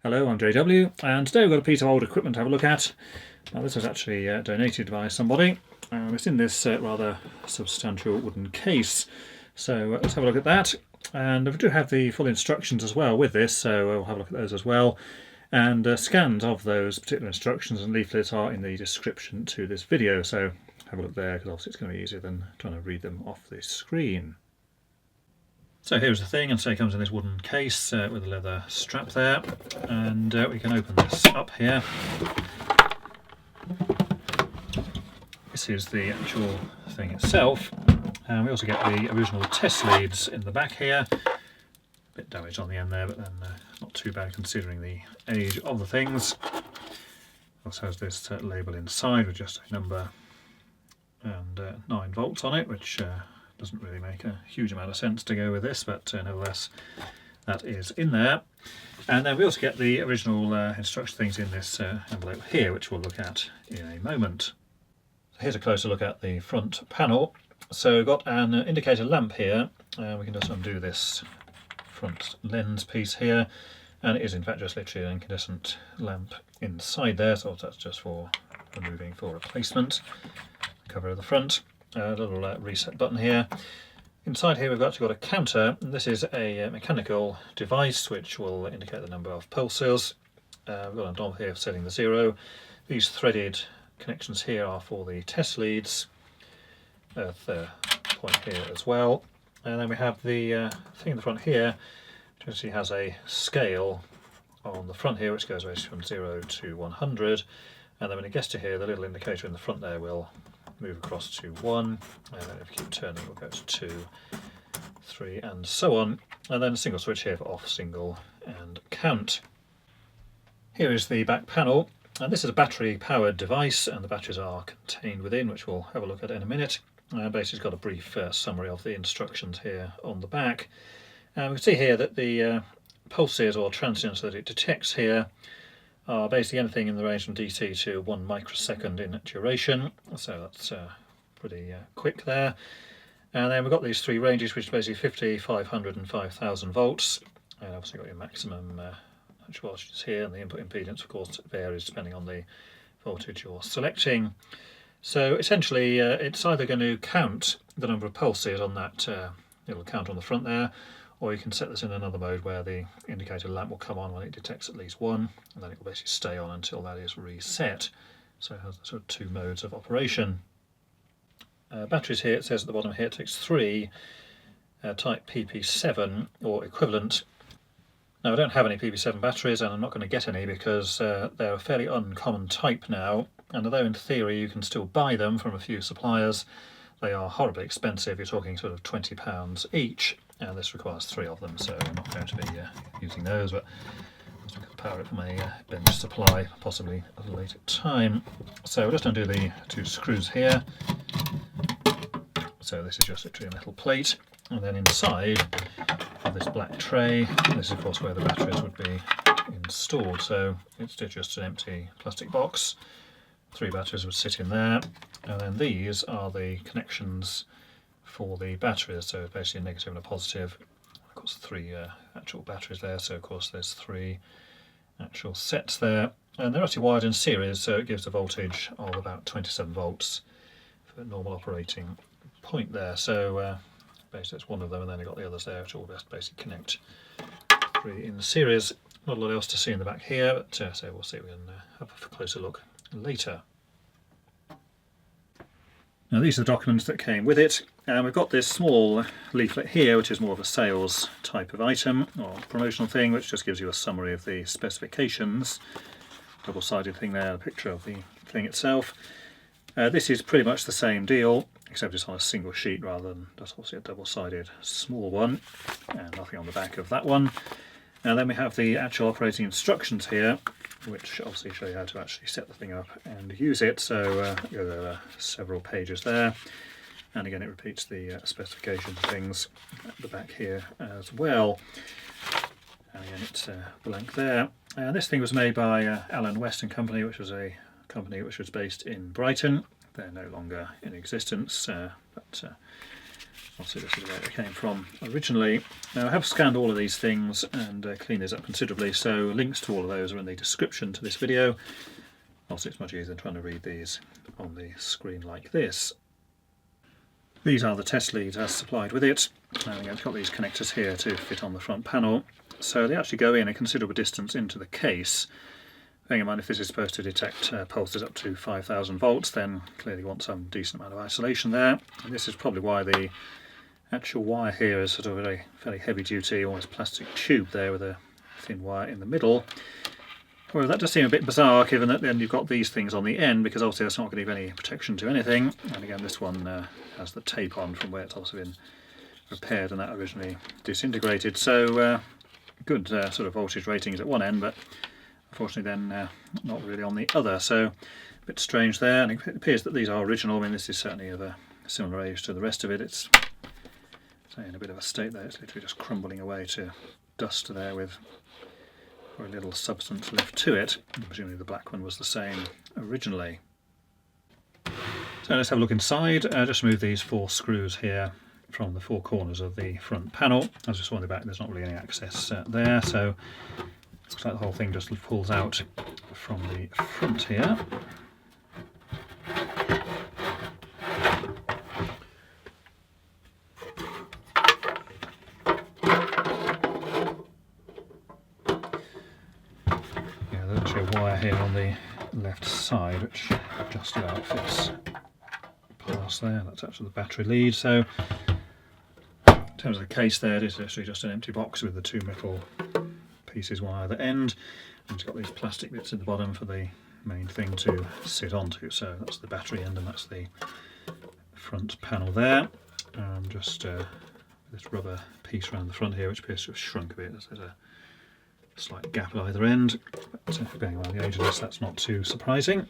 Hello, I'm JW, and today we've got a piece of old equipment to have a look at. Now, this was actually donated by somebody. It's in this rather substantial wooden case. So let's have a look at that. And we do have the full instructions as well with this, so we'll have a look at those as well. And scans of those particular instructions and leaflets are in the description to this video, so have a look there, because obviously it's going to be easier than trying to read them off the screen. So here's the thing, and so it comes in this wooden case with a leather strap there, and we can open this up here. This is the actual thing itself, and we also get the original test leads in the back here. A bit damaged on the end there, but then not too bad considering the age of the things. Also has this label inside with just a number and 9 volts on it, which doesn't really make a huge amount of sense to go with this, but nevertheless that is in there. And then we also get the original instruction things in this envelope here, which we'll look at in a moment. So here's a closer look at the front panel. So we've got an indicator lamp here, we can just undo this front lens piece here, and it is in fact just literally an incandescent lamp inside there, so that's just for removing for replacement. Cover of the front. A little reset button here. Inside here we've actually got a counter. This is a mechanical device which will indicate the number of pulses. We've got a knob here for setting the 0. These threaded connections here are for the test leads. Earth point here as well. And then we have the thing in the front here, which actually has a scale on the front here which goes from 0 to 100. And then when it gets to here, the little indicator in the front there will move across to 1, and then if you keep turning it will go to 2, 3 and so on, and then a single switch here for off, single and count. Here is the back panel, and this is a battery powered device, and the batteries are contained within, which we'll have a look at in a minute. Basically it's got a brief summary of the instructions here on the back, and we can see here that the pulses or transients that it detects here are basically anything in the range from DC to 1 microsecond in duration, so that's pretty quick there. And then we've got these 3 ranges, which are basically 50, 500 and 5000 volts, and obviously got your maximum actual voltages here, and the input impedance of course varies depending on the voltage you're selecting. So essentially it's either going to count the number of pulses on that little counter on the front there, or you can set this in another mode where the indicator lamp will come on when it detects at least 1, and then it will basically stay on until that is reset. So it has sort of 2 modes of operation. Batteries here, it says at the bottom here, it takes 3 type PP7 or equivalent. Now I don't have any PP7 batteries, and I'm not going to get any because they're a fairly uncommon type now, and although in theory you can still buy them from a few suppliers, they are horribly expensive. You're talking sort of £20 each. And this requires 3 of them, so I'm not going to be using those, but I can power it from a bench supply, possibly at a later time. So we'll just undo the 2 screws here. So this is just literally a metal plate, and then inside of this black tray, this is of course where the batteries would be installed. So it's just an empty plastic box. 3 batteries would sit in there, and then these are the connections for the batteries, so it's basically a negative and a positive. Of course 3 actual batteries there, so of course there's 3 actual sets there, and they're actually wired in series, so it gives a voltage of about 27 volts for normal operating point there. So basically that's one of them, and then you've got the others there which all just basically connect 3 in series. Not a lot else to see in the back here, but so we'll see if we can have a closer look later. Now these are the documents that came with it, and we've got this small leaflet here which is more of a sales type of item or promotional thing, which just gives you a summary of the specifications. Double-sided thing there, a picture of the thing itself. This is pretty much the same deal, except it's on a single sheet rather than just obviously a double-sided small one, and nothing on the back of that one. And then we have the actual operating instructions here, which obviously show you how to actually set the thing up and use it. So there are several pages there, and again it repeats the specification things at the back here as well. And again it's blank there. This thing was made by Allen West and Company, which was a company which was based in Brighton. They're no longer in existence, but Obviously this is where it came from originally. Now I have scanned all of these things and cleaned these up considerably, so links to all of those are in the description to this video. Also it's much easier than trying to read these on the screen like this. These are the test leads as supplied with it. And it's got these connectors here to fit on the front panel. So they actually go in a considerable distance into the case. Bearing in mind if this is supposed to detect pulses up to 5,000 volts, then clearly you want some decent amount of isolation there. And this is probably why the actual wire here is sort of a fairly heavy duty, almost plastic tube there with a thin wire in the middle. Well, that does seem a bit bizarre given that then you've got these things on the end, because obviously that's not going to give any protection to anything. And again this one has the tape on from where it's also been repaired and that originally disintegrated. So good sort of voltage ratings at one end, but unfortunately then not really on the other. So a bit strange there, and it appears that these are original. I mean this is certainly of a similar age to the rest of it. It's in a bit of a state there, it's literally just crumbling away to dust there with very little substance left to it. Presumably the black one was the same originally. So let's have a look inside. Just remove these 4 screws here from the 4 corners of the front panel. As you saw in the back, there's not really any access there, so it looks like the whole thing just pulls out from the front here. Yeah, there's actually a wire here on the left side which just about fits past there. That's actually the battery lead. So in terms of the case there, it is actually just an empty box with the 2 metal pieces on either end, and it's got these plastic bits at the bottom for the main thing to sit onto. So that's the battery end and that's the front panel there. Just this rubber piece around the front here which appears to have shrunk a bit. There's a slight gap at either end, but bearing in mind the age of this, that's not too surprising.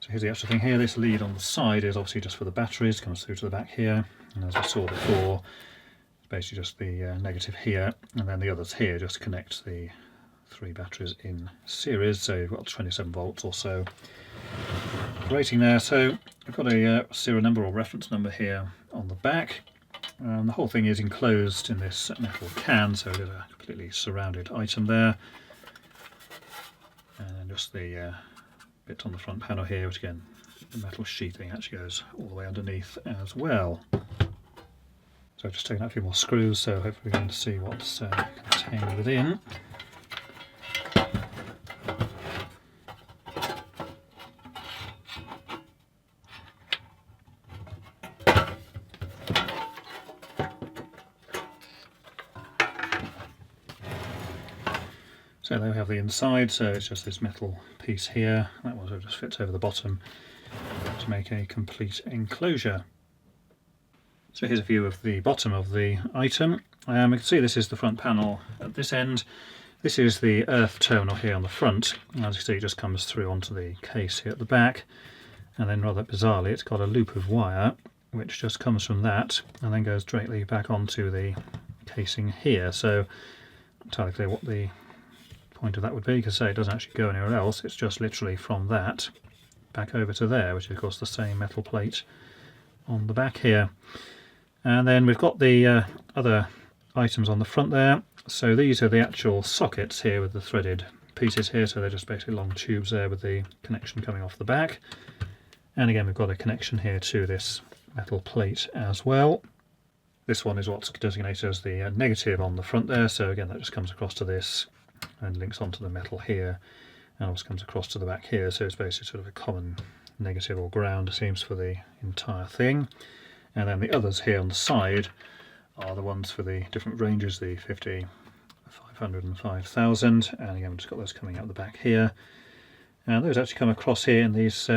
So here's the actual thing here. This lead on the side is obviously just for the batteries, comes through to the back here, and as we saw before, it's basically just the negative here, and then the others here just connect the 3 batteries in series. So you've got 27 volts or so rating there. So we've got a serial number or reference number here on the back. The whole thing is enclosed in this metal can, so it is a completely surrounded item there. And just the bit on the front panel here, which again, the metal sheathing actually goes all the way underneath as well. So I've just taken out a few more screws, so hopefully we're going to see what's contained within. So there we have the inside, so it's just this metal piece here. That one sort of just fits over the bottom to make a complete enclosure. So here's a view of the bottom of the item. We can see this is the front panel at this end. This is the earth terminal here on the front. As you see, it just comes through onto the case here at the back. And then rather bizarrely, it's got a loop of wire which just comes from that and then goes directly back onto the casing here. So not entirely clear what the point of that would be, because say it doesn't actually go anywhere else. It's just literally from that back over to there, which is of course the same metal plate on the back here. And then we've got the other items on the front there. So these are the actual sockets here with the threaded pieces here, so they're just basically long tubes there with the connection coming off the back. And again we've got a connection here to this metal plate as well. This one is what's designated as the negative on the front there, so again that just comes across to this and links onto the metal here, and also comes across to the back here, so it's basically sort of a common negative or ground, it seems, for the entire thing. And then the others here on the side are the ones for the different ranges, the 50, 500 and 5000, and again we've just got those coming out the back here. And those actually come across here in these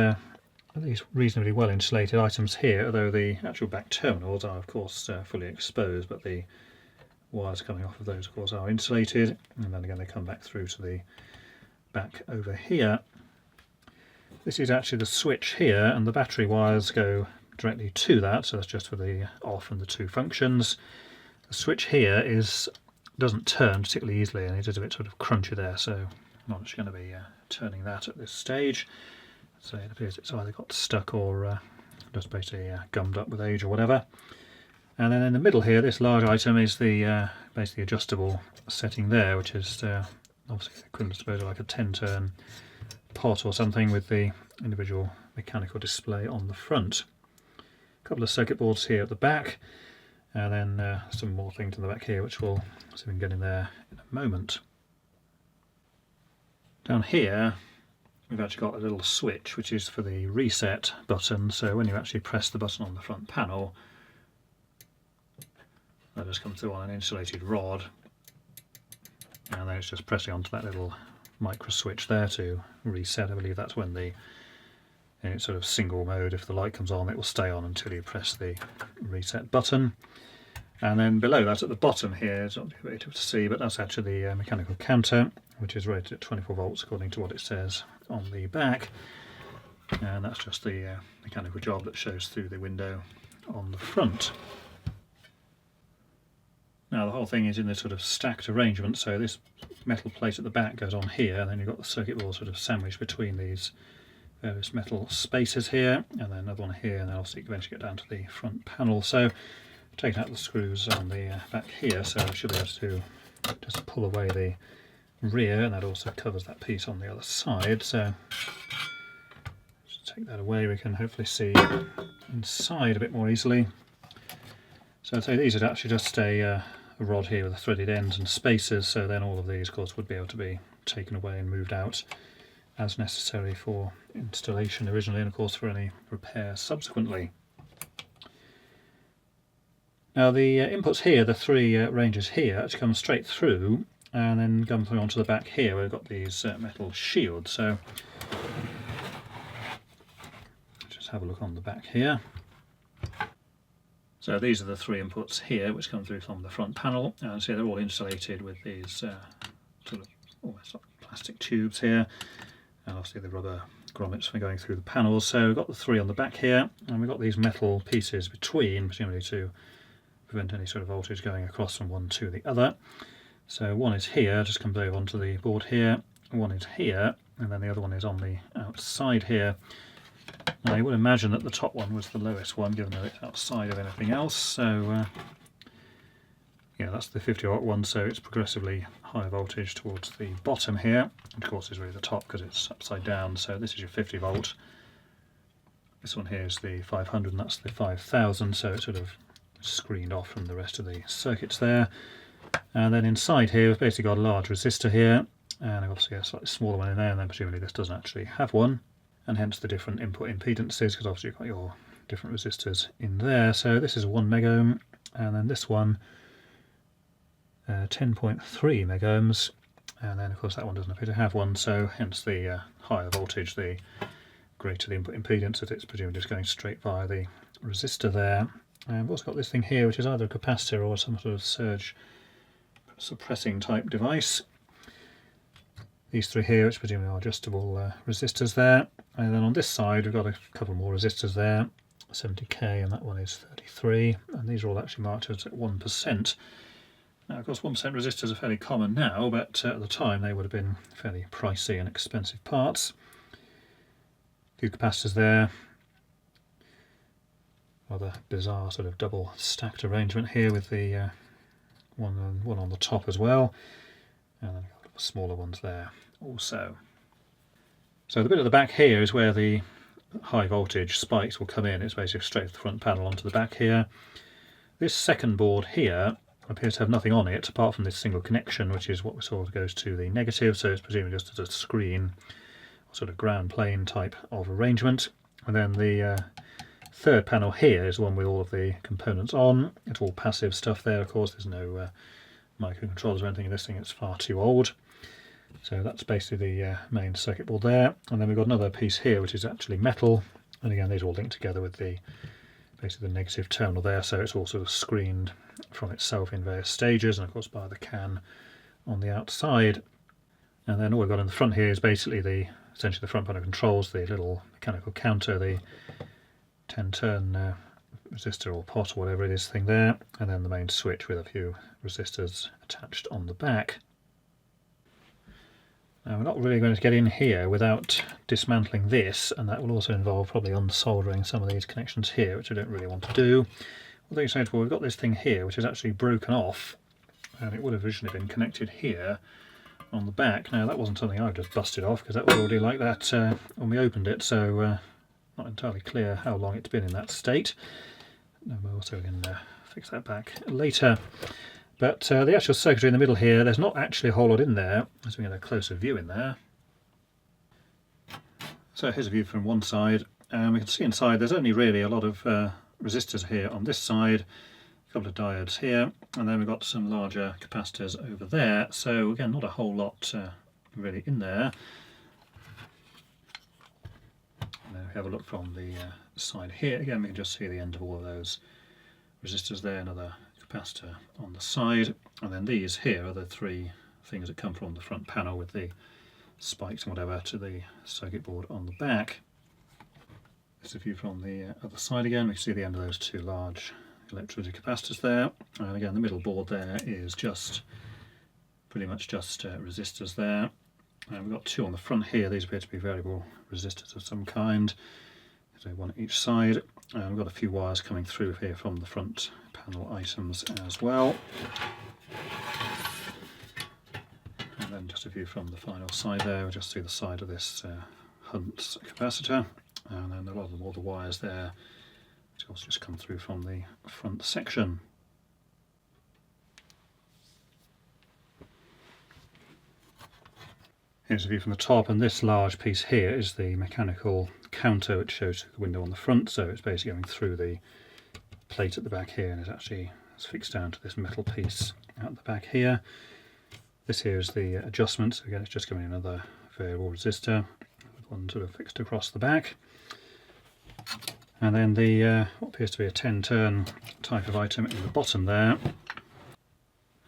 reasonably well insulated items here, although the actual back terminals are of course fully exposed, but the wires coming off of those of course are insulated, and then again they come back through to the back over here. This is actually the switch here, and the battery wires go directly to that, so that's just for the off and the 2 functions. The switch here doesn't turn particularly easily, and it is a bit sort of crunchy there, so I'm not actually going to be turning that at this stage. So it appears it's either got stuck or just basically gummed up with age or whatever. And then in the middle here, this large item is the basically adjustable setting there, which is obviously equivalent, I suppose, to like a 10-turn pot or something with the individual mechanical display on the front. A couple of circuit boards here at the back, and then some more things in the back here, which we'll see if we can get in there in a moment. Down here, we've actually got a little switch, which is for the reset button. So when you actually press the button on the front panel, that just comes through on an insulated rod, and then it's just pressing onto that little micro switch there to reset. I believe that's when in its sort of single mode, if the light comes on, it will stay on until you press the reset button. And then below that at the bottom here, it's not very able to see, but that's actually the mechanical counter, which is rated at 24 volts according to what it says on the back. And that's just the mechanical job that shows through the window on the front. Now the whole thing is in this sort of stacked arrangement, so this metal plate at the back goes on here, and then you've got the circuit board sort of sandwiched between these various metal spaces here, and then another one here, and then obviously you eventually get down to the front panel. So taking out the screws on the back here, so we should be able to just pull away the rear, and that also covers that piece on the other side. So just take that away, we can hopefully see inside a bit more easily. So I'd say these are actually just a rod here with the threaded ends and spacers, so then all of these of course would be able to be taken away and moved out as necessary for installation originally, and of course for any repair subsequently. Now the inputs here, the three ranges here, actually come straight through and then come through onto the back here where we've got these metal shields. So just have a look on the back here. So these are the three inputs here which come through from the front panel, and so they're all insulated with these sort of almost like plastic tubes here, and obviously the rubber grommets for going through the panels. So we've got the three on the back here, and we've got these metal pieces between, presumably to prevent any sort of voltage going across from one to the other. So one is here, just comes over onto the board here, one is here, and then the other one is on the outside here. Now you would imagine that the top one was the lowest one, given that it's outside of anything else. So yeah, that's the 50 watt one, so it's progressively higher voltage towards the bottom here. Of course is really the top because it's upside down, so this is your 50 volt. This one here is the 500 and that's the 5000, so it's sort of screened off from the rest of the circuits there. And then inside here we've basically got a large resistor here, and obviously a slightly smaller one in there, and then presumably this doesn't actually have one, and hence the different input impedances, because obviously you've got your different resistors in there. So this is a 1 meg ohm, and then this one 10.3 meg ohms, and then of course that one doesn't appear to have one, so hence the higher voltage, the greater the input impedance, as it's presumably just going straight via the resistor there. And we've also got this thing here, which is either a capacitor or some sort of surge suppressing type device. These three here, which presumably are adjustable resistors there. And then on this side we've got a couple more resistors there, 70k, and that one is 33, and these are all actually marked as at 1%. Now of course 1% resistors are fairly common now, but at the time they would have been fairly pricey and expensive parts. A few capacitors there. Rather bizarre sort of double stacked arrangement here with the one on the top as well, and then a couple of smaller ones there also. So the bit at the back here is where the high voltage spikes will come in. It's basically straight to the front panel onto the back here. This second board here appears to have nothing on it apart from this single connection, which is what sort of goes to the negative, so it's presumably just as a screen or sort of ground plane type of arrangement. And then the third panel here is the one with all of the components on. It's all passive stuff there, of course. There's no microcontrollers or anything in this thing, it's far too old. So that's basically the main circuit board there. And then we've got another piece here which is actually metal, and again these are all linked together with the basically the negative terminal there, so it's all sort of screened from itself in various stages, and of course by the can on the outside. And then all we've got in the front here is basically essentially the front panel controls, the little mechanical counter, the 10-turn resistor or pot or whatever it is thing there, and then the main switch with a few resistors attached on the back. Now we're not really going to get in here without dismantling this, and that will also involve probably unsoldering some of these connections here, which I don't really want to do. Although you say, well, we've got this thing here which is actually broken off, and it would have originally been connected here on the back. Now that wasn't something I've just busted off, because that was already like that when we opened it, so not entirely clear how long it's been in that state. No, we're also going to fix that back later. But the actual circuitry in the middle here, there's not actually a whole lot in there, as we get a closer view in there. So here's a view from one side, and we can see inside there's only really a lot of resistors here on this side, a couple of diodes here, and then we've got some larger capacitors over there. So again, not a whole lot really in there. And then we have a look from the side here. Again, we can just see the end of all of those resistors there, another capacitor on the side, and then these here are the three things that come from the front panel with the spikes and whatever to the circuit board on the back. This is a view from the other side again. We can see the end of those two large electrolytic capacitors there, and again the middle board there is just pretty much just resistors there, and we've got two on the front here. These appear to be variable resistors of some kind, so one at each side, and we've got a few wires coming through here from the front panel items as well. And then just a view from the final side there, we'll just see the side of this Hunt's capacitor, and then a lot of all the wires there which also just come through from the front section. Here's a view from the top, and this large piece here is the mechanical counter which shows the window on the front, so it's basically going through the plate at the back here and it's fixed down to this metal piece at the back here. This here is the adjustment, so again it's just giving another variable resistor with one sort of fixed across the back. And then the what appears to be a 10-turn type of item in the bottom there.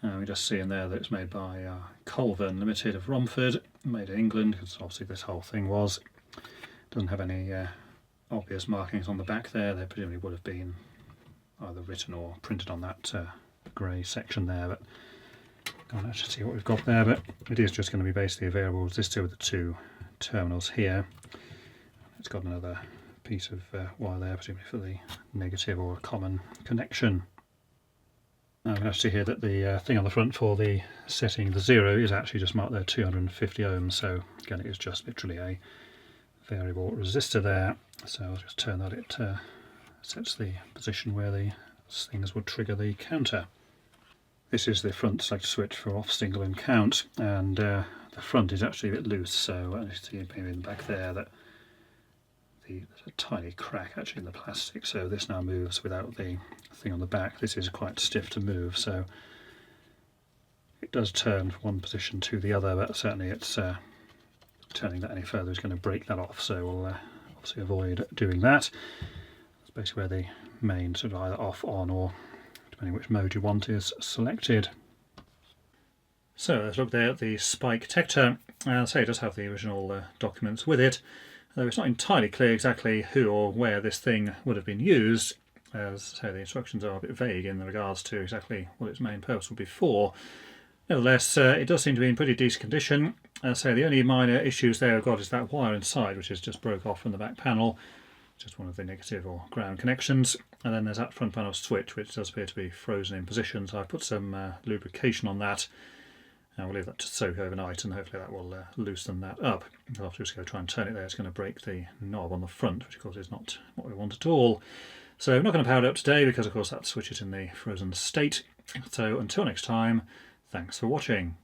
And we just see in there that it's made by Colvin Limited of Romford, made in England, because obviously this whole thing was. Doesn't have any obvious markings on the back there. They presumably would have been either written or printed on that grey section there, but can't actually see what we've got there. But it is just going to be basically a variable resistor with the two terminals here. It's got another piece of wire there, presumably for the negative or a common connection. Now we can actually hear that the thing on the front for the setting the 0 is actually just marked there 250 ohms, so again it is just literally a variable resistor there. So I'll just turn that, it sets the position where the things would trigger the counter. This is the front selector switch for off, single and count, and the front is actually a bit loose, so you see maybe in the back there that there's a tiny crack actually in the plastic, so this now moves without the thing on the back. This is quite stiff to move, so it does turn from one position to the other, but certainly it's turning that any further is going to break that off, so we'll obviously avoid doing that. That's basically where the main sort of either off, on, or depending which mode you want is selected. So let's look there at the Spiketector, and say it does have the original documents with it, though it's not entirely clear exactly who or where this thing would have been used, as say the instructions are a bit vague in regards to exactly what its main purpose would be for. Nevertheless, it does seem to be in pretty decent condition. So the only minor issues there I've got is that wire inside, which is just broke off from the back panel, just one of the negative or ground connections, and then there's that front panel switch which does appear to be frozen in position, so I put some lubrication on that, and we'll leave that to soak overnight, and hopefully that will loosen that up. I'll just go try and turn it there. It's going to break the knob on the front, which of course is not what we want at all. So I'm not going to power it up today because of course that switch is in the frozen state. So until next time, thanks for watching.